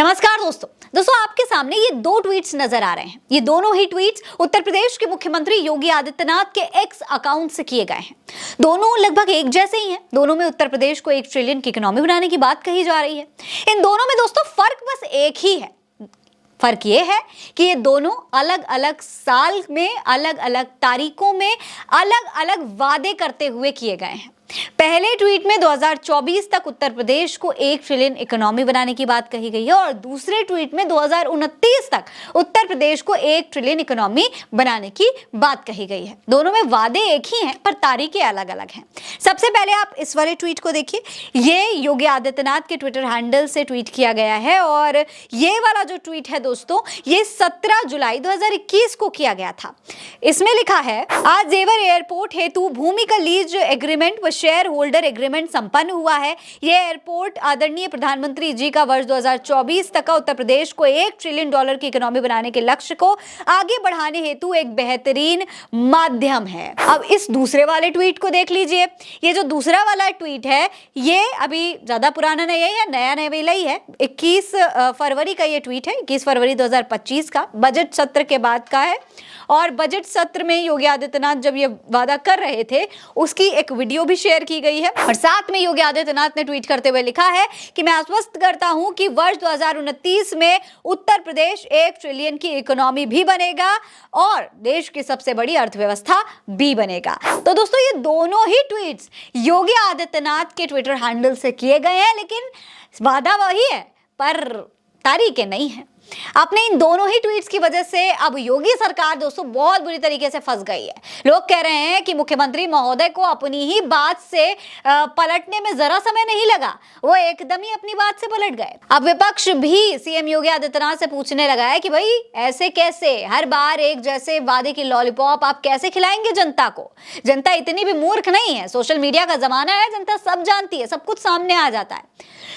नमस्कार दोस्तों आपके सामने ये दो ट्वीट्स नजर आ रहे हैं। ये दोनों ही ट्वीट्स उत्तर प्रदेश के मुख्यमंत्री योगी आदित्यनाथ के एक्स अकाउंट से किए गए हैं। दोनों लगभग एक जैसे ही हैं। दोनों में उत्तर प्रदेश को 1 ट्रिलियन की इकोनॉमी बनाने की बात कही जा रही है। इन दोनों में दोस्तों फर्क बस एक ही है। फर्क ये है कि ये दोनों अलग अलग साल में, अलग अलग तारीखों में, अलग अलग वादे करते हुए किए गए हैं। पहले ट्वीट में 2024 तक उत्तर प्रदेश को 1 ट्रिलियन इकोनॉमी बनाने की बात कही गई है और दूसरे ट्वीट में 2029 तक उत्तर प्रदेश को 1 ट्रिलियन इकोनॉमी बनाने की बात कही गई है। दोनों में वादे एक ही हैं पर तारीखें अलग अलग हैं। सबसे पहले आप इस वाले ट्वीट को देखिए। ये योगी आदित्यनाथ के ट्विटर हैंडल से ट्वीट किया गया है और ये वाला जो ट्वीट है दोस्तों, ये 17 जुलाई 2021 को किया गया था। इसमें लिखा है, आज जेवर एयरपोर्ट हेतु भूमि का लीज एग्रीमेंट व शेयर होल्डर एग्रीमेंट संपन्न हुआ है। यह एयरपोर्ट आदरणीय प्रधानमंत्री जी का वर्ष 2024 तक का उत्तर प्रदेश को 1 ट्रिलियन डॉलर की इकोनॉमी बनाने के लक्ष्य को आगे बढ़ाने हेतु एक बेहतरीन माध्यम है। अब इस दूसरे वाले ट्वीट को देख लीजिए। ये जो दूसरा वाला ट्वीट है, ये अभी ज्यादा पुराना नहीं है, नया नवेला ही है। 21 फरवरी का ये ट्वीट है, 21 फरवरी 2025 का, बजट सत्र के बाद का है। और बजट सत्र में योगी आदित्यनाथ जब ये वादा कर रहे थे, उसकी एक वीडियो भी शेयर की गई है। और साथ में योगी आदित्यनाथ ने ट्वीट करते हुए लिखा है कि मैं आश्वस्त करता हूं कि वर्ष 2029 में उत्तर प्रदेश 1 ट्रिलियन की इकोनॉमी भी बनेगा और देश की सबसे बड़ी अर्थव्यवस्था भी बनेगा। तो दोस्तों, ये दोनों ही ट्वीट्स योगी आदित्यनाथ के ट्विटर हैंडल से किए गए हैं, लेकिन वादा वही है पर तारीखें नहीं है। अपने इन दोनों ही ट्वीट्स की वजह से अब योगी सरकार दोस्तों बहुत बुरी तरीके से फंस गई है। लोग कह रहे हैं कि मुख्यमंत्री महोदय को अपनी ही बात से पलटने में जरा समय नहीं लगा, वो एकदम ही अपनी बात से पलट गए। अब विपक्ष भी सीएम योगी आदित्यनाथ से पूछने लगा है कि भाई ऐसे कैसे, हर बार एक जैसे वादे की लॉलीपॉप आप कैसे खिलाएंगे जनता को। जनता इतनी भी मूर्ख नहीं है, सोशल मीडिया का जमाना है, जनता सब जानती है, सब कुछ सामने आ जाता है।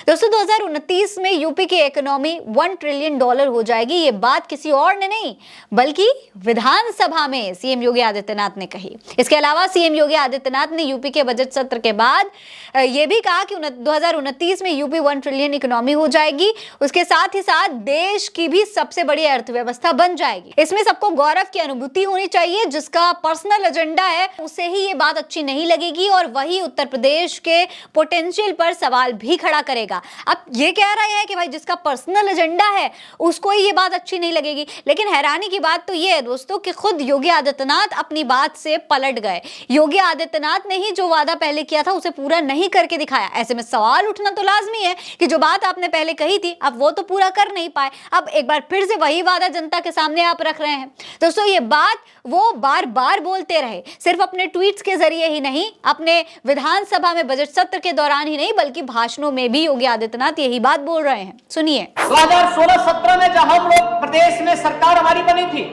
दोस्तों 2029 में यूपी की इकोनॉमी 1 ट्रिलियन डॉलर हो जाएगी। ये बात किसी और ने नहीं बल्कि विधानसभा में सीएम योगी आदित्यनाथ ने कही। इसके अलावा सीएम योगी आदित्यनाथ ने यूपी के बजट सत्र के बाद ये भी कहा कि 2029 में यूपी 1 ट्रिलियन इकोनॉमी हो जाएगी। उसके साथ ही साथ देश की भी सबसे बड़ी अर्थव्यवस्था बन जाएगी। इसमें सबको गौरव की अनुभूति होनी चाहिए। जिसका पर्सनल एजेंडा है उसे ही ये बात अच्छी नहीं लगेगी और वही उत्तर प्रदेश के पोटेंशियल पर सवाल भी खड़ा करेगा। अब ये कह रहे हैं कि भाई जिसका पर्सनल एजेंडा है उसको ही ये बात अच्छी नहीं लगेगी, लेकिन हैरानी की बात तो ये है दोस्तों कि खुद योगी आदित्यनाथ अपनी बात से पलट गए। योगी आदित्यनाथ ने ही जो वादा पहले किया था उसे पूरा नहीं करके दिखाया। ऐसे में सवाल उठना तो लाजमी है कि जो बात आपने पहले कही थी अब वो तो पूरा कर नहीं पाए, अब एक बार फिर से वही वादा जनता के सामने आप रख रहे हैं। दोस्तों ये बात वो बार बार बोलते रहे, सिर्फ अपने ट्वीट्स के जरिए ही नहीं, अपने विधानसभा में बजट सत्र के दौरान ही नहीं बल्कि भाषणों में भी योगी आदित्यनाथ यही बात बोल रहे हैं। सुनिए। 2016-17 में जब हम लोग प्रदेश में सरकार हमारी बनी थी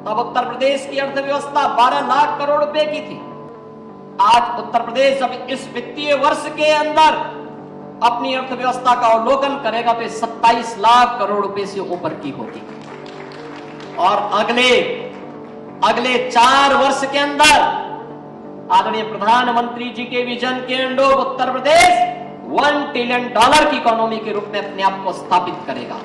तब उत्तर प्रदेश की अर्थव्यवस्था 12 लाख करोड़ रुपए की थी। आज उत्तर प्रदेश जब इस वित्तीय वर्ष के अंदर अपनी अर्थव्यवस्था का अवलोकन करेगा तो 27 लाख करोड़ रुपए से ऊपर की होगी और अगले 4 वर्ष के अंदर आदरणीय प्रधानमंत्री जी के विजन के अनुरूप उत्तर प्रदेश 1 ट्रिलियन डॉलर की इकोनॉमी के रूप में अपने आप को स्थापित करेगा।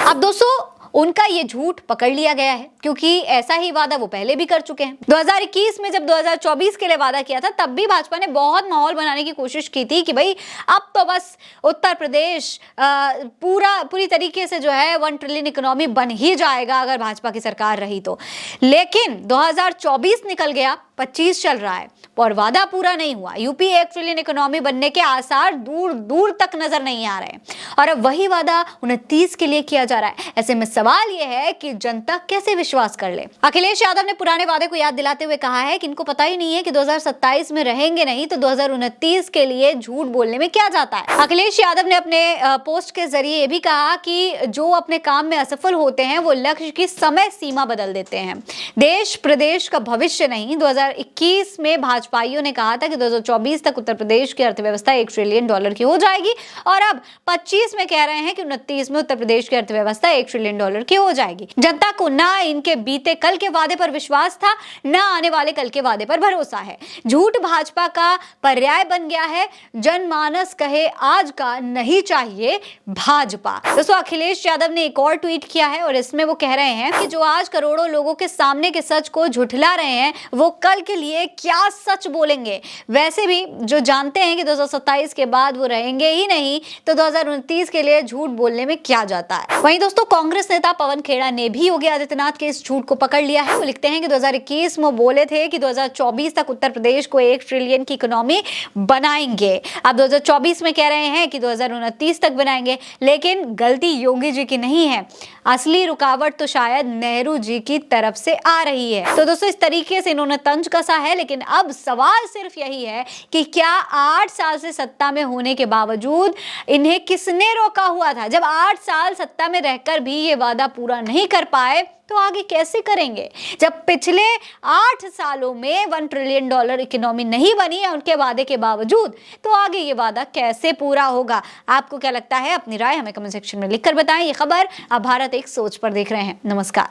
अब दोस्तों उनका ये झूठ पकड़ लिया गया है क्योंकि ऐसा ही वादा वो पहले भी कर चुके हैं। 2021 में जब 2024 के लिए वादा किया था तब भी भाजपा ने बहुत माहौल बनाने की कोशिश की थी कि भाई अब तो बस उत्तर प्रदेश पूरी तरीके से जो है 1 ट्रिलियन इकोनॉमी बन ही जाएगा अगर भाजपा की सरकार रही तो। लेकिन 2024 निकल गया, 25 चल रहा है और वादा पूरा नहीं हुआ। यूपी 1 ट्रिलियन इकोनॉमी बनने के आसार दूर दूर तक नजर नहीं आ रहे और अब वही वादा 29 के लिए किया जा रहा है। ऐसे में सवाल यह है कि जनता कैसे विश्वास कर ले। अखिलेश यादव ने पुराने वादे को याद दिलाते हुए कहा है कि इनको पता ही नहीं है कि 2027 में रहेंगे नहीं तो 2029 के लिए झूठ बोलने में क्या जाता है। अखिलेश यादव ने अपने पोस्ट के जरिए यह भी कहा कि जो अपने काम में असफल होते हैं वो लक्ष्य की समय सीमा बदल देते हैं, देश प्रदेश का भविष्य नहीं। 2021 में भाजपाइयों ने कहा था कि 2024 तक उत्तर प्रदेश की अर्थव्यवस्था 1 ट्रिलियन डॉलर की हो जाएगी और अब 25 में कह रहे हैं कि 29 में उत्तर प्रदेश की अर्थव्यवस्था 1 ट्रिलियन डॉलर डॉलर की हो जाएगी। जनता को ना इनके बीते कल के वादे पर विश्वास था, ना आने वाले कल के वादे पर भरोसा है। झूठ भाजपा का पर्याय बन गया है। जनमानस कहे आज का नहीं चाहिए भाजपा। दोस्तों, अखिलेश यादव ने एक और ट्वीट किया है और इसमें वो कह रहे हैं कि जो आज करोड़ों लोगों के सामने के सच को झुठला रहे हैं, वो कल के लिए क्या सच बोलेंगे। वैसे भी जो जानते हैं कि 2027 के बाद वो रहेंगे ही नहीं, तो 2029 के लिए झूठ बोलने में क्या जाता है। वहीं दोस्तों, कांग्रेस नेता पवन खेड़ा ने भी योगी आदित्यनाथ के इस झूठ को पकड़ लिया है। वो लिखते हैं कि 2021 में बोले थे कि 2024 तक उत्तर प्रदेश को 1 ट्रिलियन की इकोनॉमी बनाएंगे। अब 2024 में कह रहे हैं कि 2029 तक बनाएंगे, लेकिन गलती योगी जी की नहीं है। असली रुकावट तो शायद नेहरू जी की तरफ से आ रही है। तो दोस्तों, इस तरीके से इन्होंने तंज कसा है, लेकिन अब सवाल सिर्फ यही है कि क्या 8 साल से सत्ता में होने के बावजूद इन्हें किसने रोका हुआ था। जब 8 साल सत्ता में रहकर भी ये वादा पूरा नहीं कर पाए, तो आगे कैसे करेंगे। जब पिछले 8 सालों में 1 ट्रिलियन डॉलर इकोनॉमी नहीं बनी है उनके वादे के बावजूद, तो आगे ये वादा कैसे पूरा होगा। आपको क्या लगता है? अपनी राय हमें कमेंट सेक्शन में लिखकर बताएं। ये खबर आप भारत एक सोच पर देख रहे हैं। नमस्कार।